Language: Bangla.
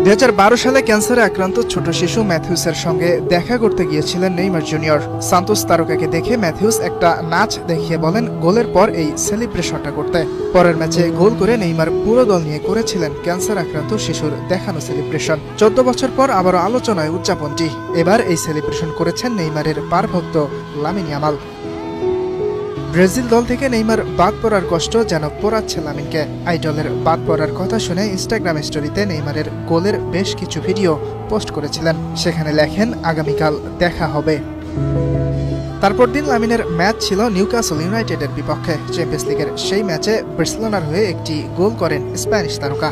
2012 সালে ক্যান্সারে আক্রান্ত ছোট শিশু ম্যাথিউসের সঙ্গে দেখা করতে গিয়েছিলেন নেইমার জুনিয়র। সান্তোস তারকাকে দেখে ম্যাথিউস একটা নাচ দেখিয়ে বলেন গোলের পর এই সেলিব্রেশনটা করতে। পরের ম্যাচে গোল করে নেইমার পুরো দল নিয়ে করেছিলেন ক্যান্সার আক্রান্ত শিশুর দেখানো সেলিব্রেশন। 14 বছর পর আবারও আলোচনায় উদযাপনটি। এবার এই সেলিব্রেশন করেছেন নেইমারের পারভক্ত লামিন ইয়ামাল। ব্রাজিল দল থেকে নেইমার বাদ পড়ার কষ্ট যেন পোড়াচ্ছে লামিনকে। আইডলের বাদ পড়ার কথা শুনে ইনস্টাগ্রাম স্টোরিতে নেইমারের গোলের বেশ কিছু ভিডিও পোস্ট করেছিলেন। সেখানে লেখেন, আগামীকাল দেখা হবে। তারপর দিন লামিনের ম্যাচ ছিল নিউক্যাসল ইউনাইটেডের বিপক্ষে। চ্যাম্পিয়ন্স লিগের সেই ম্যাচে বার্সেলোনার হয়ে একটি গোল করেন স্প্যানিশ তারকা।